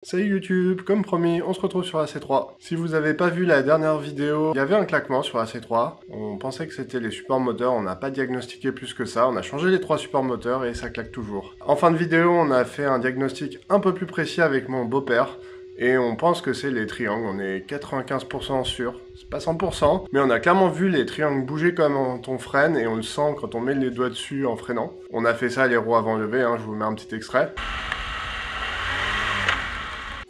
Salut YouTube, comme promis, on se retrouve sur AC3. Si vous avez pas vu la dernière vidéo, il y avait un claquement sur AC3. On pensait que c'était les supports moteurs, on n'a pas diagnostiqué plus que ça. On a changé les 3 supports moteurs et ça claque toujours. En fin de vidéo, on a fait un diagnostic un peu plus précis avec mon beau-père. Et on pense que c'est les triangles, on est 95% sûr. C'est pas 100%, mais on a clairement vu les triangles bouger quand on freine et on le sent quand on met les doigts dessus en freinant. On a fait ça les roues avant levées, je vous mets un petit extrait.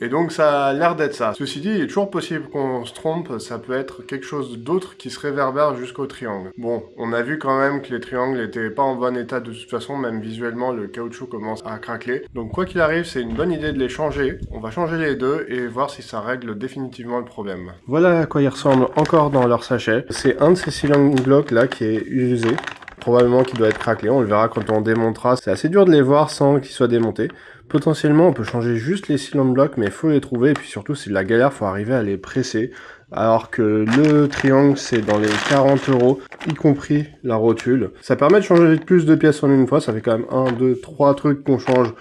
Et donc ça a l'air d'être ça. Ceci dit, il est toujours possible qu'on se trompe, ça peut être quelque chose d'autre qui se réverbère jusqu'au triangle. Bon, on a vu quand même que les triangles étaient pas en bon état de toute façon, même visuellement le caoutchouc commence à craquer. Donc quoi qu'il arrive, c'est une bonne idée de les changer. On va changer les deux et voir si ça règle définitivement le problème. Voilà à quoi ils ressemblent encore dans leur sachet. C'est un de ces cylindres blocs là qui est usé. Probablement qu'il doit être craquelé, on le verra quand on démontera. C'est assez dur de les voir sans qu'ils soient démontés. Potentiellement, on peut changer juste les cylindres blocs, mais il faut les trouver. Et puis surtout, c'est de la galère, faut arriver à les presser. Alors que le triangle, c'est dans les 40 €, y compris la rotule. Ça permet de changer plus de pièces en une fois. Ça fait quand même 1, 2, 3 trucs qu'on change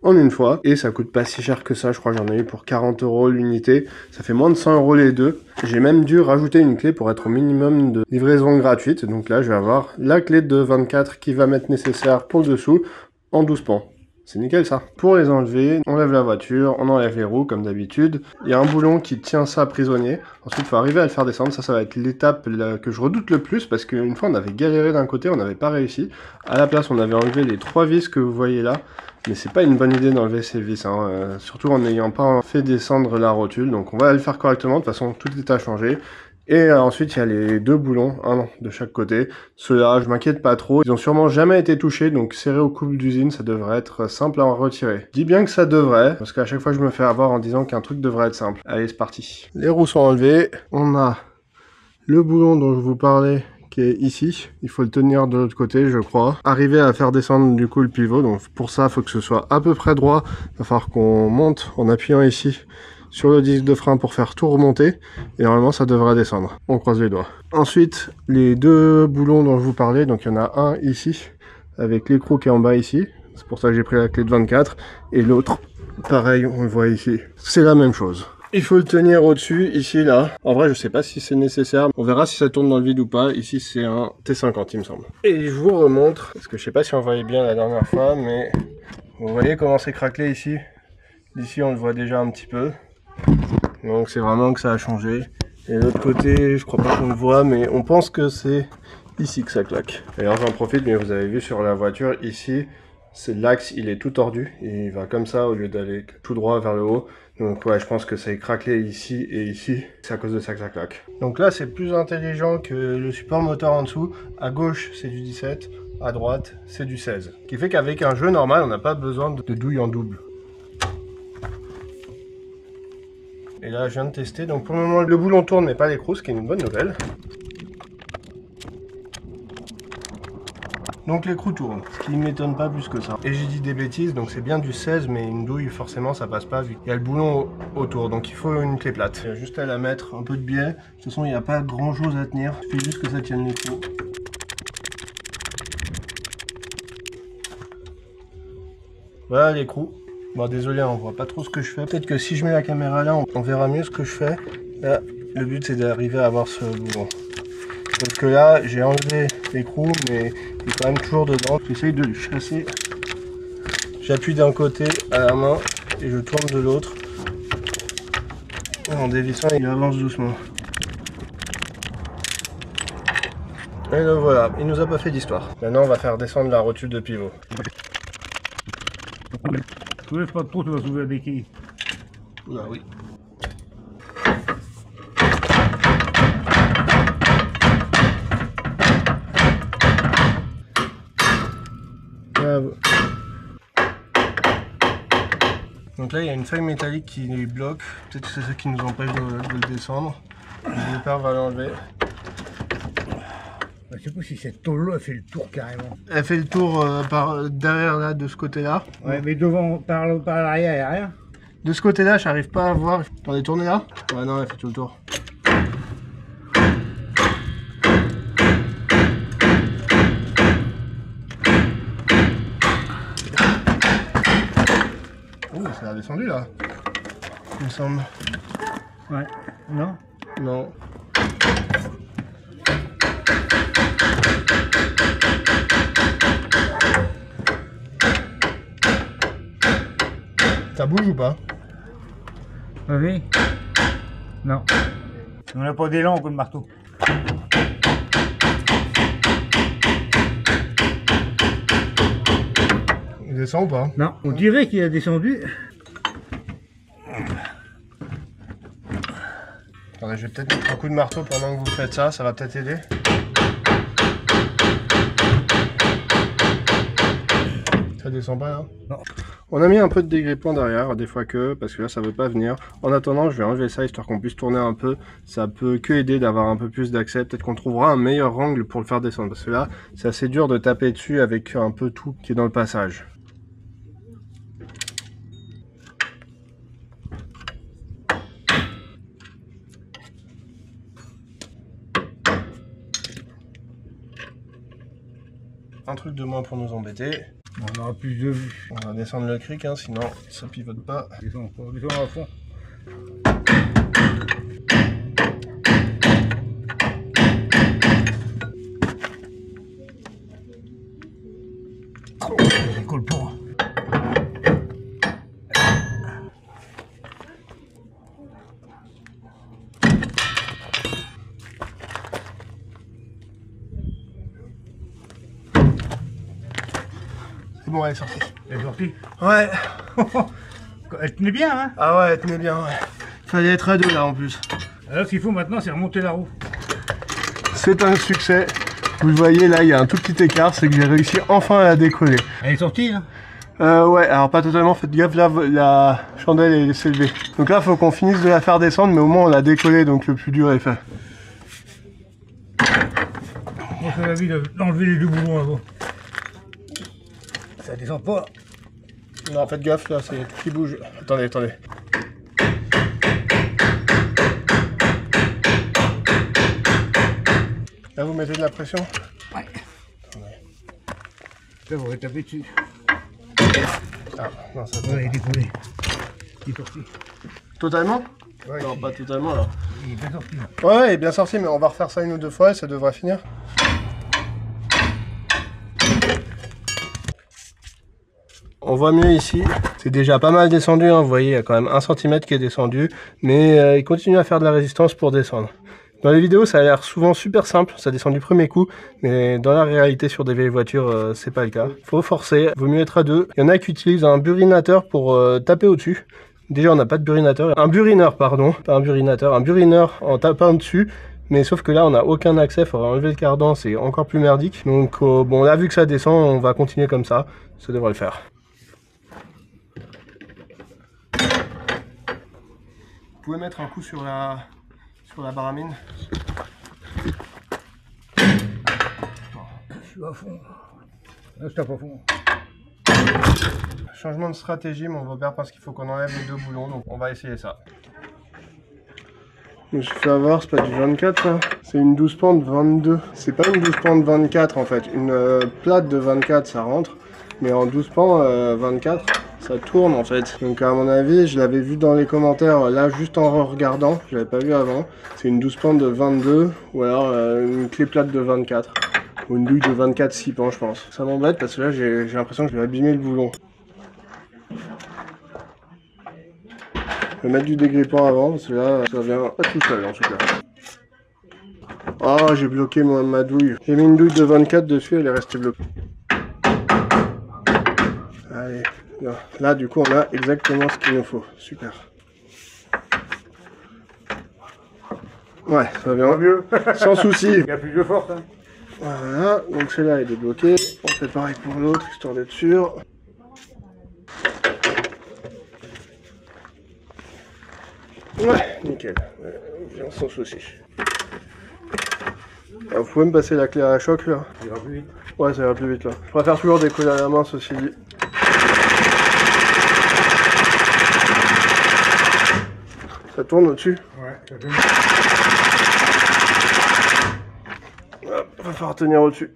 en une fois. Et ça coûte pas si cher que ça. Je crois que j'en ai eu pour 40 € l'unité. Ça fait moins de 100 € les deux. J'ai même dû rajouter une clé pour être au minimum de livraison gratuite. Donc là, je vais avoir la clé de 24 qui va m'être nécessaire pour le dessous en 12 pans. C'est nickel ça. Pour les enlever, on lève la voiture, on enlève les roues comme d'habitude. Il y a un boulon qui tient ça prisonnier. Ensuite, il faut arriver à le faire descendre. Ça va être l'étape que je redoute le plus parce qu'une fois, on avait galéré d'un côté, on n'avait pas réussi. À la place, on avait enlevé les 3 vis que vous voyez là. Mais c'est pas une bonne idée d'enlever ces vis, surtout en n'ayant pas fait descendre la rotule. Donc on va le faire correctement. De toute façon, tout est à changer. Et ensuite, il y a les 2 boulons, un de chaque côté. Ceux-là, je m'inquiète pas trop. Ils ont sûrement jamais été touchés, donc serrés au couple d'usine, ça devrait être simple à en retirer. Je dis bien que ça devrait, parce qu'à chaque fois, je me fais avoir en disant qu'un truc devrait être simple. Allez, c'est parti. Les roues sont enlevées. On a le boulon dont je vous parlais, qui est ici. Il faut le tenir de l'autre côté, je crois. Arriver à faire descendre du coup le pivot. Donc pour ça, il faut que ce soit à peu près droit. Il va falloir qu'on monte en appuyant ici sur le disque de frein pour faire tout remonter, et normalement ça devrait descendre. On croise les doigts. Ensuite, les 2 boulons dont je vous parlais, donc il y en a un ici, avec l'écrou qui est en bas ici, c'est pour ça que j'ai pris la clé de 24, et l'autre, pareil, on le voit ici. C'est la même chose. Il faut le tenir au-dessus, ici, là. En vrai, je sais pas si c'est nécessaire. On verra si ça tourne dans le vide ou pas. Ici, c'est un T50, il me semble. Et je vous remontre, parce que je sais pas si on voyait bien la dernière fois, mais vous voyez comment c'est craquelé ici. D'ici, on le voit déjà un petit peu. Donc c'est vraiment que ça a changé. Et de l'autre côté, je crois pas qu'on le voit, mais on pense que c'est ici que ça claque. D'ailleurs j'en profite, mais vous avez vu sur la voiture, ici, c'est l'axe, il est tout tordu. Et il va comme ça au lieu d'aller tout droit vers le haut. Donc ouais, je pense que ça est craquelé ici et ici. C'est à cause de ça que ça claque. Donc là, c'est plus intelligent que le support moteur en dessous. À gauche, c'est du 17. À droite, c'est du 16. Ce qui fait qu'avec un jeu normal, on n'a pas besoin de douille en double. Et là, je viens de tester. Donc pour le moment, le boulon tourne, mais pas l'écrou, ce qui est une bonne nouvelle. Donc l'écrou tourne, ce qui ne m'étonne pas plus que ça. Et j'ai dit des bêtises, donc c'est bien du 16, mais une douille, forcément, ça passe pas, vu qu'il y a le boulon autour. Donc il faut une clé plate. Il y a juste à la mettre un peu de biais. De toute façon, il n'y a pas grand chose à tenir. Il suffit juste que ça tienne l'écrou. Voilà l'écrou. Bon, désolé, on voit pas trop ce que je fais. Peut-être que si je mets la caméra là, on verra mieux ce que je fais. Là, le but c'est d'arriver à avoir ce boulon. Parce que là, j'ai enlevé l'écrou, mais il est quand même toujours dedans. J'essaye de le chasser. J'appuie d'un côté à la main et je tourne de l'autre. En dévissant, il avance doucement. Et donc voilà, il nous a pas fait d'histoire. Maintenant, on va faire descendre la rotule de pivot. Soulève pas trop, tu vas soulever la béquille. Oula, oui. Bravo. Donc là, il y a une feuille métallique qui les bloque. Peut-être que c'est ça qui nous empêche de le descendre. Le père va l'enlever. Je sais pas si cette tôle-là elle fait le tour carrément. Elle fait le tour par derrière là, de ce côté-là. Ouais, mais devant, par l'arrière, il n'y a rien. De ce côté-là, j'arrive pas à voir. Attendez, tournez là. Ouais, non, elle fait tout le tour. Oh, ça a descendu là. il me semble. Ouais. Non? Non. Ça bouge ou pas? Oui. Non. On n'a pas d'élan au coup de marteau. Il descend ou pas? Non. On dirait qu'il a descendu. Attendez, je vais peut-être mettre un coup de marteau pendant que vous faites ça, ça va peut-être aider. Ça descend pas là? Non. On a mis un peu de dégrippant derrière, des fois parce que là ça veut pas venir. En attendant, je vais enlever ça histoire qu'on puisse tourner un peu. Ça peut que aider d'avoir un peu plus d'accès. Peut-être qu'on trouvera un meilleur angle pour le faire descendre. Parce que là, c'est assez dur de taper dessus avec un peu tout qui est dans le passage. Un truc de moins pour nous embêter. On aura plus de vue. On va descendre le cric, hein, sinon ça pivote pas. Descends encore, descends à fond. Oh, ça décolle pas. C'est bon, elle est sortie. Elle est sortie. Ouais. Elle tenait bien, hein? Ah ouais, elle tenait bien, ouais. Fallait être à deux là en plus. Alors ce qu'il faut maintenant, c'est remonter la roue. C'est un succès. Vous le voyez là, il y a un tout petit écart, c'est que j'ai réussi enfin à la décoller. Elle est sortie, là? Ouais, alors pas totalement, faites gaffe, là, la chandelle est élevée. Donc là, faut qu'on finisse de la faire descendre, mais au moins on l'a décollée, donc le plus dur est fait. On fait la vie d'enlever les deux boulons avant. Ça descend pas. Non, faites gaffe, là, c'est tout qui bouge. Attendez, attendez. Là, vous mettez de la pression? Ouais. Attendez. Là, vous taper dessus. Ah, non, ça Ouais, il est décollé. Il est sorti. Totalement? Ouais, non, pas totalement, alors. Il est bien sorti. Ouais, il est bien sorti, mais on va refaire ça une ou deux fois et ça devrait finir. On voit mieux ici, c'est déjà pas mal descendu, hein. Vous voyez, il y a quand même 1 cm qui est descendu, mais il continue à faire de la résistance pour descendre. Dans les vidéos, ça a l'air souvent super simple, ça descend du premier coup, mais dans la réalité, sur des vieilles voitures, c'est pas le cas. Faut forcer, vaut mieux être à deux. Il y en a qui utilisent un burinateur pour taper au-dessus. Déjà, on n'a pas de burinateur. Un burineur, pardon, pas un burinateur, un burineur en tapant dessus. Mais sauf que là, on n'a aucun accès, il faudra enlever le cardan, c'est encore plus merdique. Donc, bon, là, vu que ça descend, on va continuer comme ça, ça devrait le faire. Vous pouvez mettre un coup sur la baramine. Je suis à fond. Là, je tape à fond. Changement de stratégie, mon beau-père pense qu'il faut qu'on enlève les deux boulons, donc on va essayer ça. Je me suis fait avoir, c'est pas du 24 là, c'est une 12 pentes 22. C'est pas une 12 pentes 24 en fait, une plate de 24 ça rentre, mais en 12 pans 24 ça tourne en fait. Donc à mon avis, je l'avais vu dans les commentaires là juste en regardant, je l'avais pas vu avant. C'est une 12 pentes de 22 ou alors une clé plate de 24. Ou une douille de 24 6 pans je pense. Ça m'embête parce que là j'ai l'impression que je vais abîmer le boulon. Je vais mettre du dégrippant avant parce que là ça vient pas tout seul en tout cas. Oh, j'ai bloqué ma douille. J'ai mis une douille de 24 dessus, elle est restée bloquée. Allez, là du coup on a exactement ce qu'il nous faut. Super. Ouais, ça va bien mieux. Sans souci. Il y a plus de force, hein. Voilà, donc celle-là est débloquée. On fait pareil pour l'autre, histoire d'être sûr. Ouais, nickel. Bien sans souci. Alors, vous pouvez me passer la clé à choc là? Ça ira plus vite. Ouais, ça ira plus vite là. Je préfère toujours décoller à la main, ceci dit. Ça tourne au-dessus? Ouais, ça tourne. Hop, va falloir tenir au-dessus.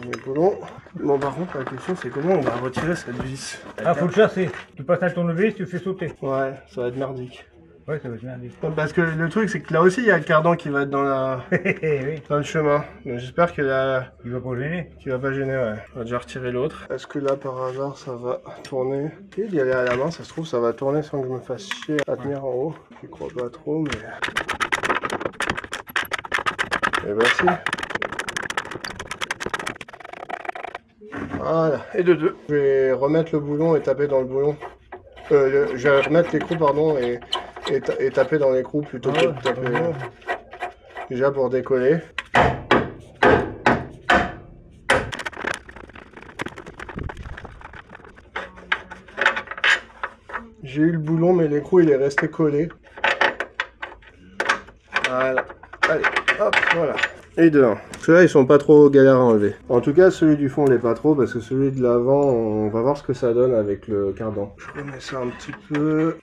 premier boulon. Bon, par contre, la question c'est comment on va retirer cette vis. Ah, faut le chasser. Tu passes un tournevis, tu fais sauter. Ouais, ça va être merdique. Ouais, ça va être merdique. Parce que le truc c'est que là aussi il y a le cardan qui va être dans la... Oui. dans le chemin. Donc j'espère que là... Il va pas gêner. Qui va pas gêner, ouais. On va déjà retirer l'autre. Est-ce que là par hasard ça va tourner? Et d'y aller à la main, ça se trouve ça va tourner sans que je me fasse chier à tenir en haut. Je crois pas trop, mais... Et bah si. Voilà, et de deux. Je vais remettre le boulon et taper dans le boulon. Je vais remettre l'écrou, pardon, et taper dans l'écrou plutôt que de taper... déjà pour décoller. J'ai eu le boulon, mais l'écrou il est resté collé. Voilà. Allez, hop, voilà. Et de 1. Ceux-là, ils sont pas trop galères à enlever. En tout cas, celui du fond, il est pas trop, parce que celui de l'avant, on va voir ce que ça donne avec le cardan. Je remets ça un petit peu.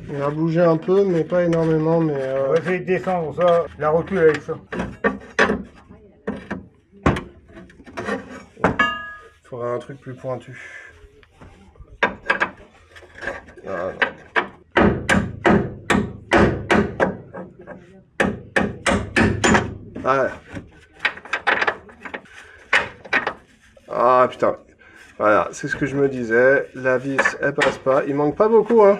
Il a bougé un peu, mais pas énormément, mais... On va essayer de descendre ça, la rotule avec ça. Il faudrait un truc plus pointu. Voilà. Voilà. Ah putain. Voilà, c'est ce que je me disais. La vis, elle passe pas. Il manque pas beaucoup, hein.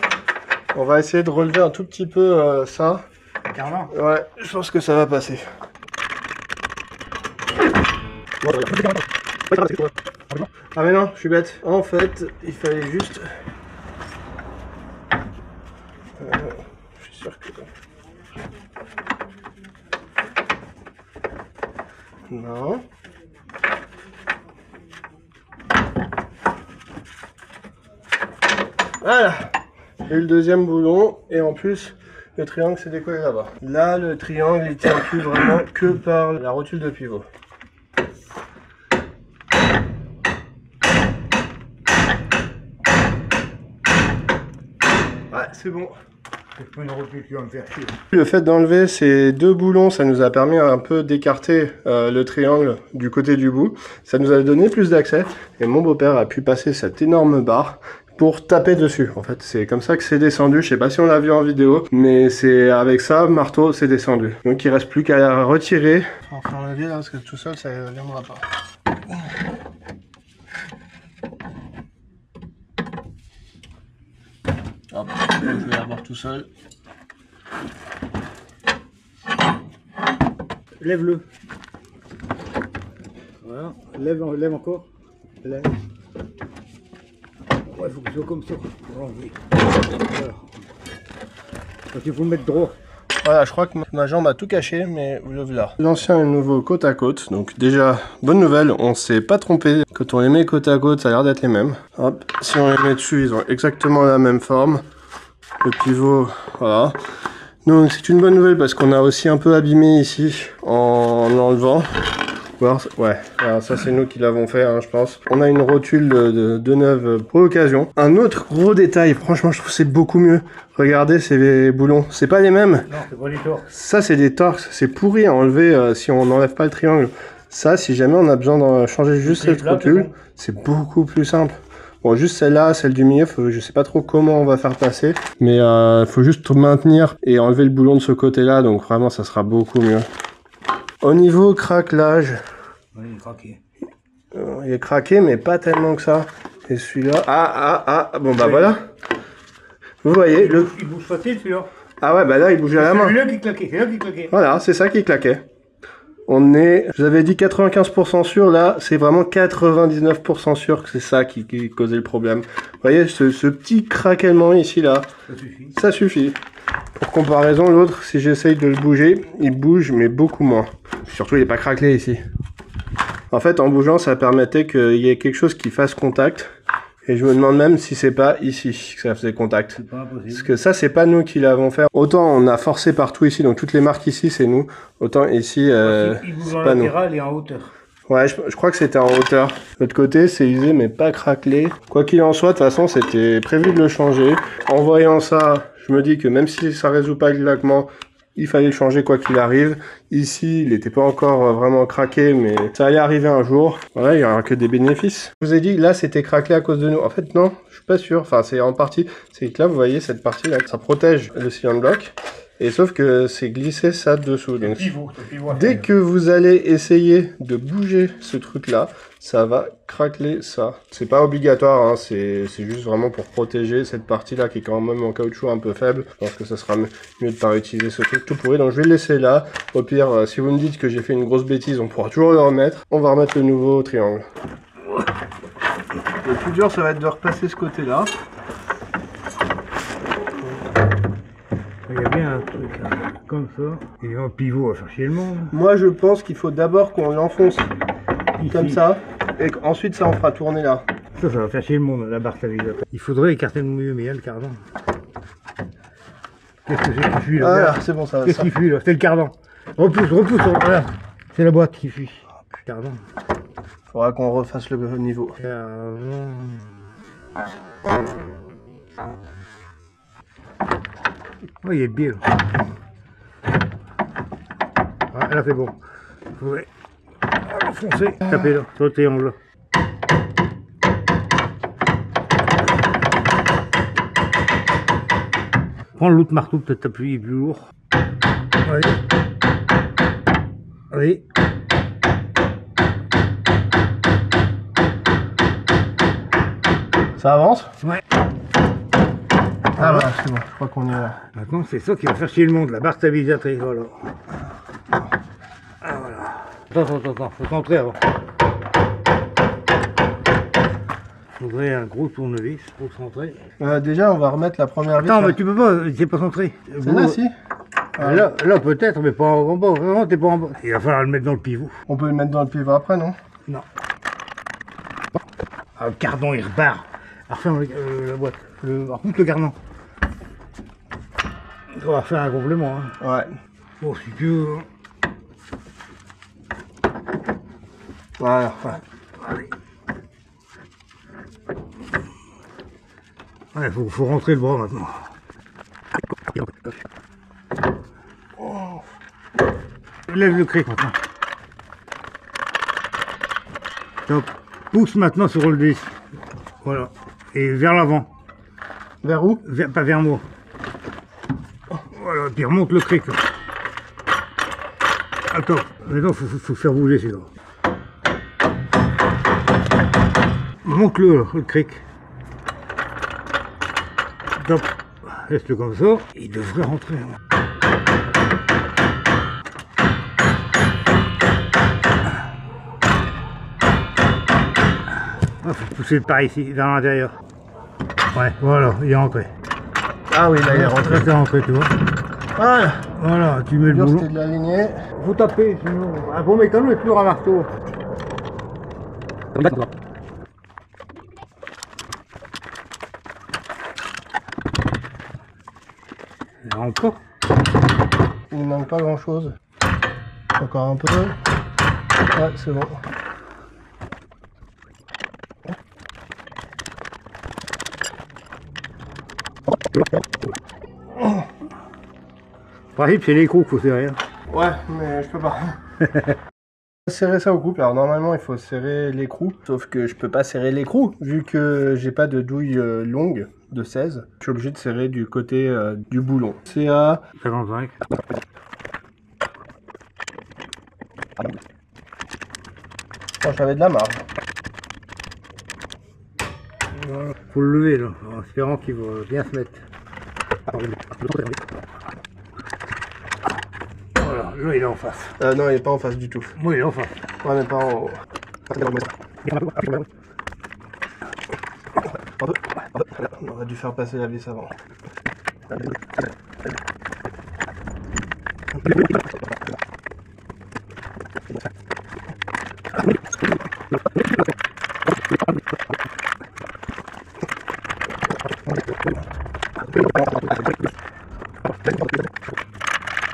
On va essayer de relever un tout petit peu ça. Carrément. Ouais, je pense que ça va passer. Ah mais non, je suis bête. En fait, il fallait juste... je suis sûr que... Non. Voilà. Et le deuxième boulon, et en plus, le triangle s'est décollé là-bas. Là, le triangle, il tient plus vraiment que par la rotule de pivot. Ouais, c'est bon. C'est une rotule qui va me faire chier. Le fait d'enlever ces deux boulons, ça nous a permis un peu d'écarter le triangle du côté du bout. Ça nous a donné plus d'accès, et mon beau-père a pu passer cette énorme barre pour taper dessus. En fait, c'est comme ça que c'est descendu. Je sais pas si on l'a vu en vidéo, mais c'est avec ça, marteau, c'est descendu. Donc il reste plus qu'à retirer. On va faire enlever là, parce que tout seul, ça ne viendra pas. Hop, je vais l'avoir tout seul. Lève-le. Voilà, lève encore. Lève. Ouais, il faut que ce soit comme ça pour l'enlever. Voilà. Donc il faut le mettre droit. Voilà, je crois que ma jambe a tout caché, mais le voilà. L'ancien et le nouveau côte à côte. Donc déjà, bonne nouvelle, on s'est pas trompé. Quand on les met côte à côte, ça a l'air d'être les mêmes. Hop, si on les met dessus, ils ont exactement la même forme. Le pivot, voilà. Donc c'est une bonne nouvelle parce qu'on a aussi un peu abîmé ici en l'enlevant. Ouais, alors ça c'est nous qui l'avons fait, hein, je pense. On a une rotule de neuve pour l'occasion. Un autre gros détail, franchement je trouve que c'est beaucoup mieux. Regardez ces boulons, c'est pas les mêmes. Non, c'est pas des torques. Ça c'est des torques, c'est pourri à enlever si on n'enlève pas le triangle. Ça, si jamais on a besoin de changer juste cette rotule, c'est beaucoup plus simple. Bon, juste celle-là, celle du milieu, je sais pas trop comment on va faire passer. Mais faut juste maintenir et enlever le boulon de ce côté-là, donc vraiment ça sera beaucoup mieux. Au niveau craquelage, Ouais, il est craqué. il est craqué, mais pas tellement que ça. Et celui-là, bon bah voilà. Vous voyez, Il bouge facile celui-là. Ah ouais, bah là il bougeait à la main. C'est là qui claquait, c'est là qui claquait. Voilà, c'est ça qui claquait. On est, je vous avais dit 95% sûr, là c'est vraiment 99% sûr que c'est ça qui causait le problème. Vous voyez, ce petit craquellement ici là, Ça suffit. Ça suffit. Pour comparaison, l'autre, si j'essaye de le bouger, il bouge mais beaucoup moins. Surtout il n'est pas craquelé ici. En fait, en bougeant, ça permettait qu'il y ait quelque chose qui fasse contact. Et je me demande même si c'est pas ici que ça faisait contact. C'est pas impossible. Parce que ça, c'est pas nous qui l'avons fait. Autant on a forcé partout ici, donc toutes les marques ici, c'est nous. Autant ici, Il bouge en pas nous. latéral et en hauteur. Ouais, je crois que c'était en hauteur. De l'autre côté, c'est usé mais pas craquelé. Quoi qu'il en soit, de toute façon, c'était prévu de le changer. En voyant ça, je me dis que même si ça résout pas le claquement, Il fallait le changer quoi qu'il arrive. Ici, il n'était pas encore vraiment craqué, mais ça allait arriver un jour. Voilà, il n'y aura que des bénéfices. Je vous ai dit, là, c'était craquelé à cause de nous. En fait, non, je suis pas sûr. Enfin, c'est en partie. C'est que là, vous voyez, cette partie-là, ça protège le cylinder block. Et sauf que c'est glissé ça dessous. Donc, dès que vous allez essayer de bouger ce truc-là, ça va craqueler ça. C'est pas obligatoire, hein, c'est juste vraiment pour protéger cette partie-là qui est quand même en caoutchouc un peu faible. Je pense que ça sera mieux de pas utiliser ce truc tout pourri. Donc je vais le laisser là. Au pire, si vous me dites que j'ai fait une grosse bêtise, on pourra toujours le remettre. On va remettre le nouveau triangle. Le plus dur, ça va être de repasser ce côté-là. Il y a bien un truc là, comme ça. Et un pivot à faire chier le monde. Moi, je pense qu'il faut d'abord qu'on l'enfonce comme ça. Et ensuite, ça, on fera tourner là. Ça va faire chier le monde, la barre stabilisateur. Il faudrait écarter le mieux, mais il y a le cardan. Qu'est-ce que c'est qui fuit là? Ah, c'est bon, ça va. Qu'est-ce qui fuit là? C'est le cardan. Repousse, voilà. C'est la boîte qui fuit. Cardan. Faudra qu'on refasse le niveau. Oh, il est bien. Ah, là c'est bon. Vous pouvez enfoncer, taper là, sur le triangle. Prends l'autre marteau, peut-être t'appuyer plus lourd. Allez. Allez. Ça avance? Ouais. Ah voilà, c'est bon, je crois qu'on est là. Maintenant, c'est ça qui va faire chier le monde, la barre stabilisatrice, voilà. Ah, voilà. Attends, faut rentrer avant. Faudrait un gros tournevis pour centrer. Déjà, on va remettre la première vis. Attends, mais tu peux pas, c'est pas centré. Là, si. Là peut-être, mais pas en bas. Vraiment, t'es pas en bas. Il va falloir le mettre dans le pivot. On peut le mettre dans le pivot après, non? Non. Ah, le cardan, il repart. Alors, referme la boîte. Repousse le cardan. On va faire un complément. Hein. Ouais. Bon, si tu veux. Voilà. Ouais. Allez. Ouais, faut rentrer le bras maintenant. Oh. Lève le cric maintenant. Top. Pousse maintenant sur le disque. Voilà. Et vers l'avant. Vers où? Pas vers moi. Voilà, puis remonte le cric. Attends, maintenant faut faire bouger celui-là. Monte-le, le cric. Top. Laisse-le comme ça. Il devrait rentrer. Il faut pousser par ici, vers l'intérieur. Ouais, voilà, il est rentré. Ah oui, là il est rentré. Il est rentré, tu vois. Voilà. Voilà, tu mets le boulon. C'était de l'aligner. Faut taper, sinon. Un bon mécano est toujours un marteau. Il rentre pas. Il ne manque pas grand chose. Encore un peu. Ouais, c'est bon. Le principe, c'est l'écrou qu'il faut serrer. Ouais, mais je peux pas. Serrer ça au couple. Alors normalement, il faut serrer l'écrou. Sauf que je peux pas serrer l'écrou vu que j'ai pas de douille longue de 16. Je suis obligé de serrer du côté du boulon. CA 55. Quand j'avais de la marge. Voilà. Faut le lever là, en espérant qu'il va bien se mettre. Voilà, là il est en face. Non, il est pas en face du tout. Moi il est en face. Ouais, mais pas en haut. On aurait dû faire passer la vis avant.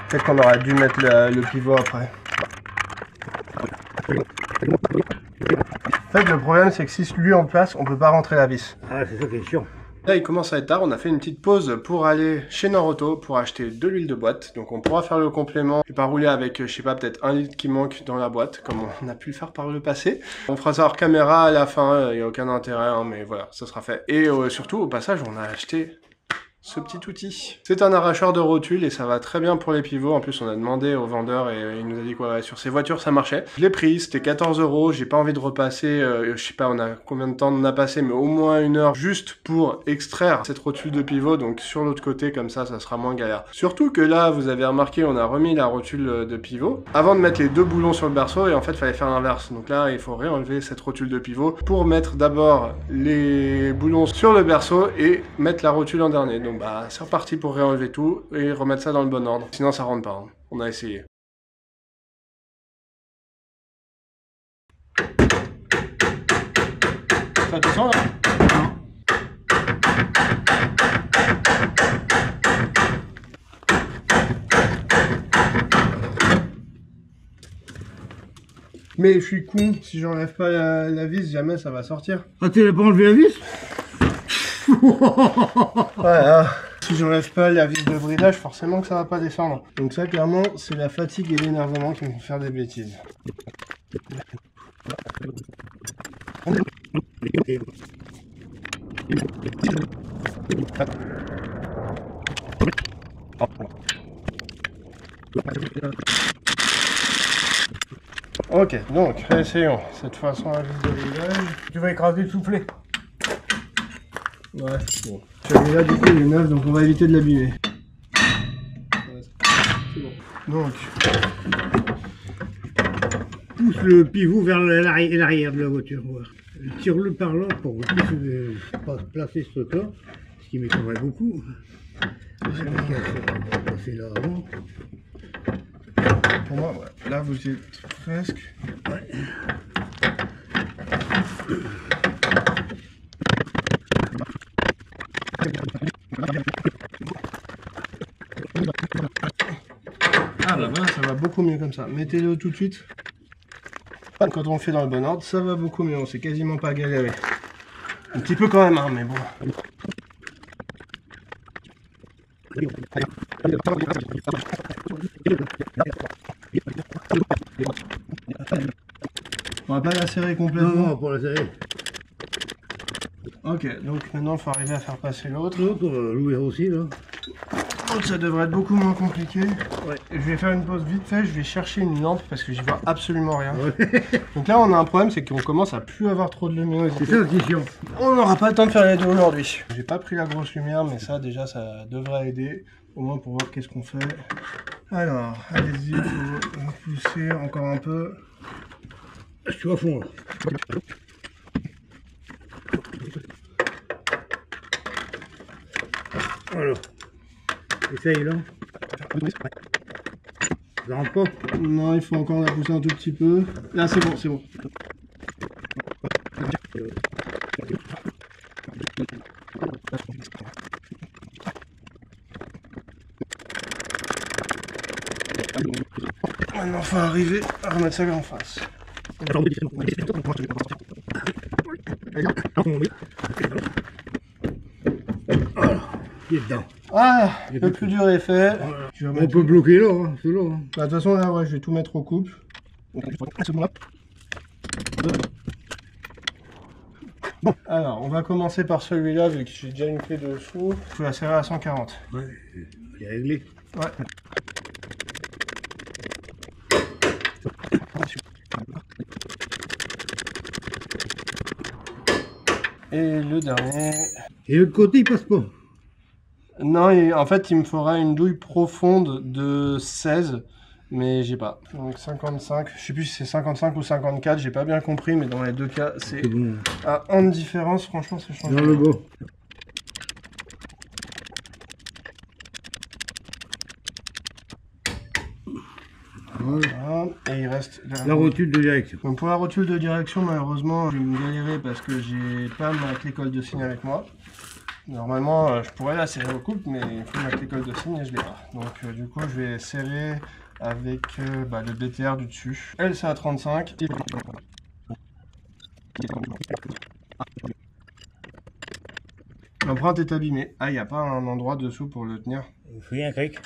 Peut-être qu'on aurait dû mettre le pivot après. En fait, le problème, c'est que si lui en place, on peut pas rentrer la vis. Ah, c'est ça qui est chiant. Là, il commence à être tard, on a fait une petite pause pour aller chez Norauto pour acheter de l'huile de boîte. Donc on pourra faire le complément et pas rouler avec, je sais pas, peut-être 1 litre qui manque dans la boîte, comme on a pu le faire par le passé. On fera ça hors caméra à la fin, il n'y a aucun intérêt, hein, mais voilà, ça sera fait. Et surtout, au passage, on a acheté ce petit outil. C'est un arracheur de rotule et ça va très bien pour les pivots. En plus, on a demandé au vendeur et il nous a dit quoi, ouais, sur ces voitures ça marchait. Je l'ai pris, c'était 14 €. J'ai pas envie de repasser, je sais pas, on a combien de temps on a passé, mais au moins 1 heure juste pour extraire cette rotule de pivot. Donc sur l'autre côté, comme ça sera moins galère. Surtout que là, vous avez remarqué, on a remis la rotule de pivot avant de mettre les 2 boulons sur le berceau et en fait, il fallait faire l'inverse. Donc là, il faut réenlever cette rotule de pivot pour mettre d'abord les boulons sur le berceau et mettre la rotule en dernier. Donc bah c'est reparti pour réenlever tout et remettre ça dans le bon ordre. Sinon ça rentre pas, hein. On a essayé. Fais attention là. Mais je suis con, si j'enlève pas la vis, jamais ça va sortir. Ah, tu n'as pas enlevé la vis? Voilà. Si j'enlève pas la vis de bridage, forcément que ça va pas descendre. Donc ça, clairement, c'est la fatigue et l'énervement qui me font faire des bêtises. Ok, donc, essayons. Cette façon, la vis de bridage. Tu vas écraser le soufflet. Ouais, bon. Celui-là, du coup, il est neuf, donc on va éviter de l'abîmer. C'est bon. Donc, pousse le pivot vers l'arrière de la voiture. Tire-le par là pour placer ce truc-là, ce qui m'étonnerait beaucoup. Passer là avant. Pour moi, ouais. Là, vous êtes presque. Ouais. Ah bah voilà, ça va beaucoup mieux comme ça. Mettez-le tout de suite. Quand on le fait dans le bon ordre, ça va beaucoup mieux. On s'est quasiment pas galéré. Un petit peu quand même, hein, mais bon. On va pas la serrer complètement. Non, pour la serrer. Ok, donc maintenant il faut arriver à faire passer l'autre. L'autre, l'ouvrir aussi là. Donc ça devrait être beaucoup moins compliqué. Ouais. Je vais faire une pause vite fait, je vais chercher une lampe parce que j'y vois absolument rien. Ouais. Donc là on a un problème, c'est qu'on commence à plus avoir trop de luminosité. C'est ça qui est chiant. On n'aura pas le temps de faire les deux aujourd'hui. J'ai pas pris la grosse lumière, mais ça déjà ça devrait aider. Au moins pour voir qu'est-ce qu'on fait. Alors, allez-y, il faut pousser encore un peu. Je suis à fond là. Voilà. Essaye là. Ça rentre pas? Non, il faut encore la pousser un tout petit peu. Là, c'est bon, c'est bon. Maintenant, il faut arriver à remettre ça en face. Voilà, il est dedans. Ah, le plus dur est fait. Voilà. On peut bloquer là, hein, c'est là. Hein. Bah, de toute façon, là, ouais, je vais tout mettre au couple. Bon, alors, on va commencer par celui-là, vu que j'ai déjà une clé dessous. Il faut la serrer à 140. Ouais, il est réglé. Ouais. Et le dernier... Et l'autre côté, il passe pas. Non, en fait, il me faudra une douille profonde de 16, mais j'ai pas. Donc 55, je sais plus si c'est 55 ou 54, j'ai pas bien compris, mais dans les deux cas, c'est bon. à 1 de différence, franchement, c'est changé. Dans le bas. Voilà. Et il reste la rotule de direction. Donc pour la rotule de direction, malheureusement, je vais me galérer parce que j'ai pas ma clé colle de signe avec moi. Normalement, je pourrais la serrer au couple, mais il faut ma clé colle de signe et je l'ai pas. Donc du coup, je vais serrer avec le BTR du dessus. Elle, c'est à 35. Donc L'empreinte est abîmée. Ah, il n'y a pas un endroit dessous pour le tenir. Il faut un cric.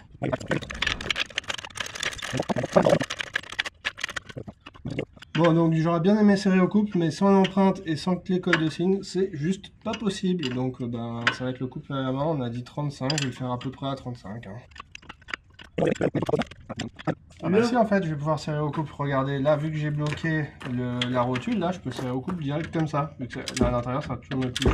Bon, donc j'aurais bien aimé serrer au couple, mais sans l'empreinte et sans clé code de signe, c'est juste pas possible. Donc ben, ça va être le couple à la main, on a dit 35, je vais le faire à peu près à 35. Hein. Ah bah si, en fait, je vais pouvoir serrer au couple. Regardez, là, vu que j'ai bloqué la rotule, là, je peux serrer au couple direct comme ça. Vu que là, à l'intérieur, ça tourne le plus.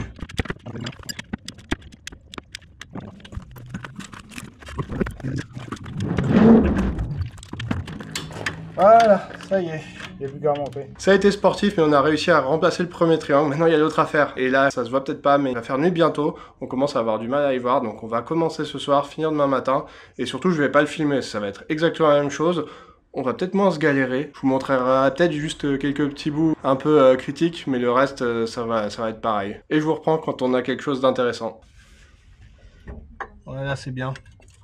Voilà, ça y est. Il n'y a plus qu'à remonter. Ça a été sportif, mais on a réussi à remplacer le premier triangle. Maintenant, il y a l'autre à faire. Et là, ça se voit peut-être pas, mais il va faire nuit bientôt. On commence à avoir du mal à y voir. Donc, on va commencer ce soir, finir demain matin. Et surtout, je vais pas le filmer. Ça va être exactement la même chose. On va peut-être moins se galérer. Je vous montrerai peut-être juste quelques petits bouts un peu critiques, mais le reste, ça va être pareil. Et je vous reprends quand on a quelque chose d'intéressant. Voilà, c'est bien.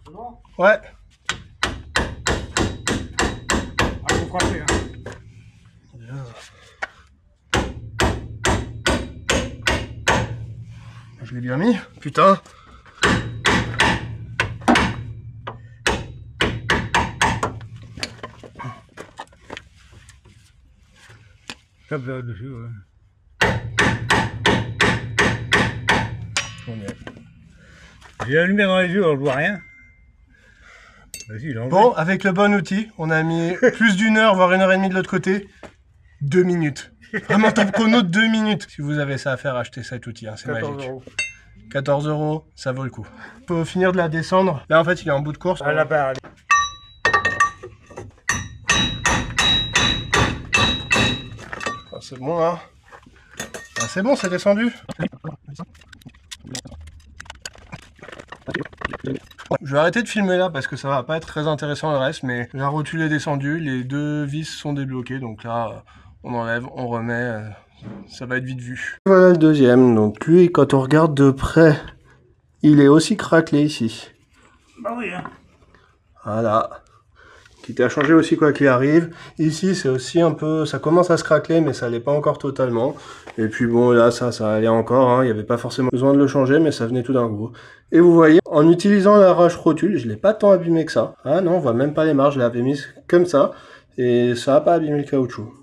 C'est bon? Ouais. Ah, faut frapper, hein. Je l'ai bien mis, putain. Tape dessus, ouais. J'ai la lumière dans les yeux, on ne voit rien. Vas-y, Bon, avec le bon outil, on a mis plus d'1 heure, voire 1h30 de l'autre côté. 2 minutes. Vraiment top chrono, 2 minutes. Si vous avez ça à faire, achetez cet outil, hein, c'est magique. 14 €, ça vaut le coup. Faut finir de la descendre. Là, en fait, il est en bout de course. Ah, la barre. Ah, c'est bon, hein. Ah, c'est bon, c'est descendu. Je vais arrêter de filmer là parce que ça va pas être très intéressant le reste, mais la rotule est descendue, les deux vis sont débloquées, donc là, on enlève, on remet, ça va être vite vu. Voilà le deuxième, donc lui, quand on regarde de près, il est aussi craquelé ici. Bah oui, hein. Voilà. Quitte à changer aussi quoi qu'il arrive. Ici, c'est aussi un peu, ça commence à se craqueler, mais ça l'est pas encore totalement. Et puis bon, là, ça allait encore, hein. Il n'y avait pas forcément besoin de le changer, mais ça venait tout d'un coup. Et vous voyez, en utilisant l'arrache rotule, je l'ai pas tant abîmé que ça. Ah non, on voit même pas les marges, je l'avais mise comme ça, et ça n'a pas abîmé le caoutchouc.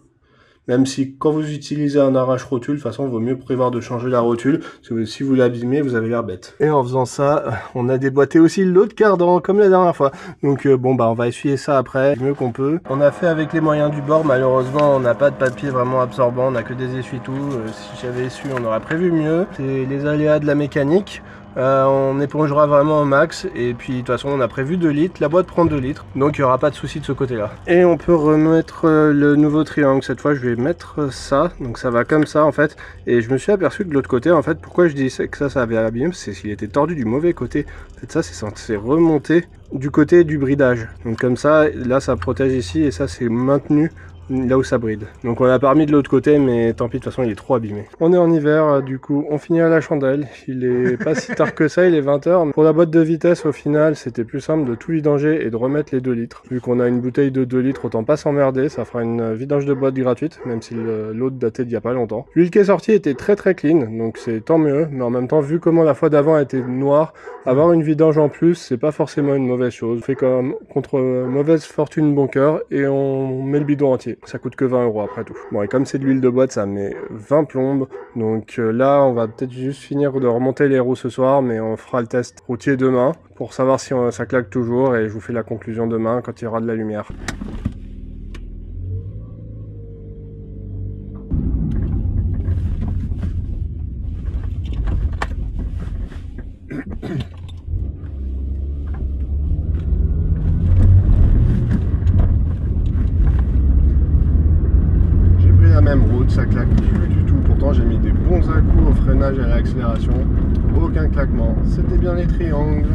Même si quand vous utilisez un arrache rotule, de toute façon, il vaut mieux prévoir de changer la rotule, parce que si vous l'abîmez, vous avez l'air bête. Et en faisant ça, on a déboîté aussi l'autre cardan, comme la dernière fois. Donc bon, bah on va essuyer ça après, du mieux qu'on peut. On a fait avec les moyens du bord, malheureusement, on n'a pas de papier vraiment absorbant, on n'a que des essuie-tout. Si j'avais su, on aurait prévu mieux. C'est les aléas de la mécanique. On épongera vraiment au max et puis de toute façon on a prévu 2 litres, la boîte prend 2 litres donc il n'y aura pas de souci de ce côté là. Et on peut remettre le nouveau triangle, cette fois je vais mettre ça, donc ça va comme ça en fait, et je me suis aperçu que de l'autre côté en fait, pourquoi je disais que ça avait abîmé, c'est qu'il était tordu du mauvais côté. En fait ça c'est censé remonter du côté du bridage, donc comme ça, là ça protège ici et ça c'est maintenu là où ça bride. Donc on l'a pas remis de l'autre côté, mais tant pis, de toute façon il est trop abîmé. On est en hiver, du coup on finit à la chandelle. Il est pas si tard que ça, il est 20 h. Pour la boîte de vitesse, au final, c'était plus simple de tout vidanger et de remettre les 2 litres. Vu qu'on a une bouteille de 2 litres, autant pas s'emmerder, ça fera une vidange de boîte gratuite, même si l'autre datait d'il y a pas longtemps. L'huile qui est sortie était très clean, donc c'est tant mieux, mais en même temps, vu comment la fois d'avant était noire, avoir une vidange en plus, c'est pas forcément une mauvaise chose. On fait comme contre mauvaise fortune bon cœur et on met le bidon entier. Ça coûte que 20 € après tout. Bon, et comme c'est de l'huile de boîte, ça met 20 plombes. Donc là, on va peut-être juste finir de remonter les roues ce soir, mais on fera le test routier demain pour savoir si ça claque toujours et je vous fais la conclusion demain quand il y aura de la lumière. Ça claque plus du tout, pourtant j'ai mis des bons à-coups au freinage et à l'accélération, aucun claquement, c'était bien les triangles.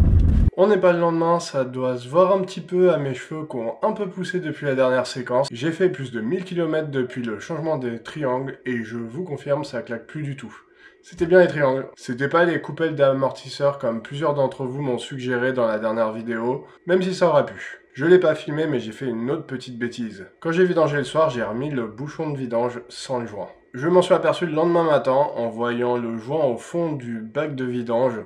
On n'est pas le lendemain, ça doit se voir un petit peu à mes cheveux qui ont un peu poussé depuis la dernière séquence. J'ai fait plus de 1000 km depuis le changement des triangles et je vous confirme, ça claque plus du tout. C'était bien les triangles. C'était pas les coupelles d'amortisseurs comme plusieurs d'entre vous m'ont suggéré dans la dernière vidéo, même si ça aurait pu. Je l'ai pas filmé mais j'ai fait une autre petite bêtise. Quand j'ai vidangé le soir, j'ai remis le bouchon de vidange sans le joint. Je m'en suis aperçu le lendemain matin en voyant le joint au fond du bac de vidange.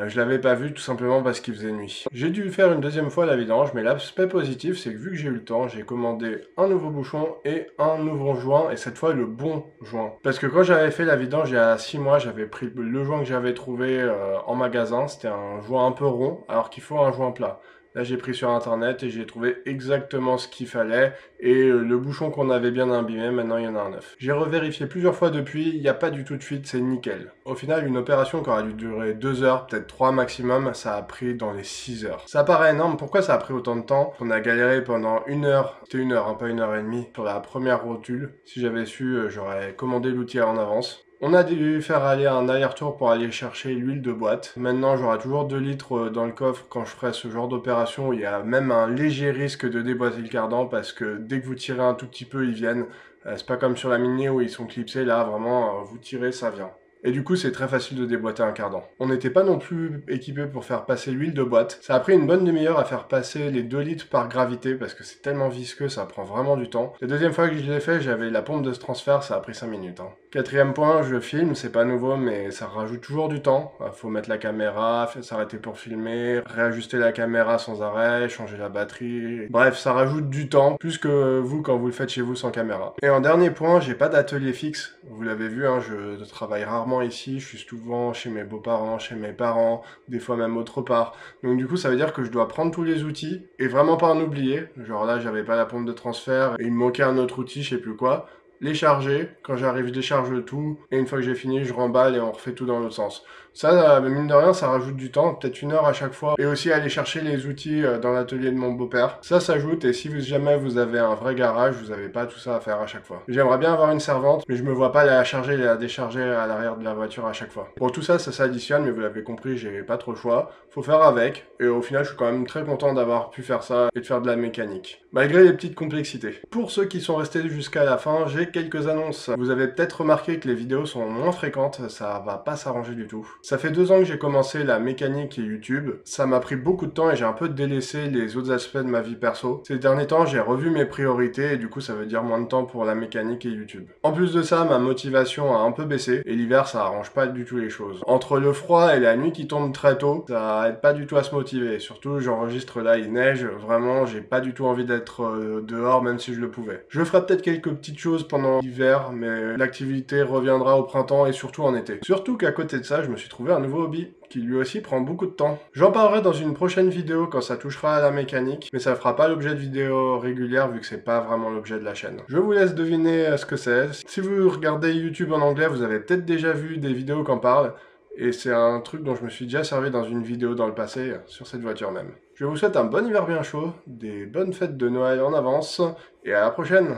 Je l'avais pas vu tout simplement parce qu'il faisait nuit. J'ai dû faire une deuxième fois la vidange, mais l'aspect positif c'est que vu que j'ai eu le temps, j'ai commandé un nouveau bouchon et un nouveau joint, et cette fois le bon joint. Parce que quand j'avais fait la vidange il y a 6 mois, j'avais pris le joint que j'avais trouvé en magasin, c'était un joint un peu rond alors qu'il faut un joint plat. Là, j'ai pris sur internet et j'ai trouvé exactement ce qu'il fallait. Et le bouchon qu'on avait bien imbibé, maintenant il y en a un neuf. J'ai revérifié plusieurs fois depuis, il n'y a pas du tout de fuite, c'est nickel. Au final, une opération qui aurait dû durer 2 heures, peut-être 3 maximum, ça a pris dans les 6 heures. Ça paraît énorme, pourquoi ça a pris autant de temps? On a galéré pendant 1 heure, c'était 1 heure, hein, pas 1 heure et demie, sur la première rotule. Si j'avais su, j'aurais commandé l'outil en avance. On a dû faire aller un aller-retour pour aller chercher l'huile de boîte. Maintenant, j'aurai toujours 2 litres dans le coffre quand je ferai ce genre d'opération où il y a même un léger risque de déboîter le cardan parce que dès que vous tirez un tout petit peu, ils viennent. C'est pas comme sur la Mini où ils sont clipsés, là, vraiment, vous tirez, ça vient. Et du coup, c'est très facile de déboîter un cardan. On n'était pas non plus équipé pour faire passer l'huile de boîte. Ça a pris une bonne demi-heure à faire passer les 2 litres par gravité parce que c'est tellement visqueux, ça prend vraiment du temps. La deuxième fois que je l'ai fait, j'avais la pompe de ce transfert, ça a pris 5 minutes. Quatrième point, je filme, c'est pas nouveau, mais ça rajoute toujours du temps. Faut mettre la caméra, s'arrêter pour filmer, réajuster la caméra sans arrêt, changer la batterie. Bref, ça rajoute du temps, plus que vous quand vous le faites chez vous sans caméra. Et en dernier point, j'ai pas d'atelier fixe. Vous l'avez vu, je travaille rarement ici, je suis souvent chez mes beaux-parents, chez mes parents, des fois même autre part. Donc du coup, ça veut dire que je dois prendre tous les outils et vraiment pas en oublier. Genre là, j'avais pas la pompe de transfert et il me manquait un autre outil, je sais plus quoi. Les charger, quand j'arrive je décharge le tout, et une fois que j'ai fini je remballe et on refait tout dans l'autre sens. Ça, mine de rien, ça rajoute du temps, peut-être 1 heure à chaque fois, et aussi aller chercher les outils dans l'atelier de mon beau-père. Ça s'ajoute, et si jamais vous avez un vrai garage, vous n'avez pas tout ça à faire à chaque fois. J'aimerais bien avoir une servante, mais je me vois pas la charger et la décharger à l'arrière de la voiture à chaque fois. Bon, tout ça, ça s'additionne, mais vous l'avez compris, j'ai pas trop le choix. Faut faire avec, et au final, je suis quand même très content d'avoir pu faire ça et de faire de la mécanique, malgré les petites complexités. Pour ceux qui sont restés jusqu'à la fin, j'ai quelques annonces. Vous avez peut-être remarqué que les vidéos sont moins fréquentes, ça va pas s'arranger du tout. Ça fait 2 ans que j'ai commencé la mécanique et YouTube. Ça m'a pris beaucoup de temps et j'ai un peu délaissé les autres aspects de ma vie perso. Ces derniers temps, j'ai revu mes priorités et du coup, ça veut dire moins de temps pour la mécanique et YouTube. En plus de ça, ma motivation a un peu baissé et l'hiver, ça arrange pas du tout les choses. Entre le froid et la nuit qui tombe très tôt, ça aide pas du tout à se motiver. Surtout, j'enregistre là, il neige. Vraiment, j'ai pas du tout envie d'être dehors, même si je le pouvais. Je ferai peut-être quelques petites choses pendant l'hiver, mais l'activité reviendra au printemps et surtout en été. Surtout qu'à côté de ça, je me suis trouvé un nouveau hobby qui lui aussi prend beaucoup de temps. J'en parlerai dans une prochaine vidéo quand ça touchera à la mécanique, mais ça fera pas l'objet de vidéos régulières vu que c'est pas vraiment l'objet de la chaîne. Je vous laisse deviner ce que c'est. Si vous regardez YouTube en anglais, vous avez peut-être déjà vu des vidéos qui en parlent, et c'est un truc dont je me suis déjà servi dans une vidéo dans le passé, sur cette voiture même. Je vous souhaite un bon hiver bien chaud, des bonnes fêtes de Noël en avance, et à la prochaine!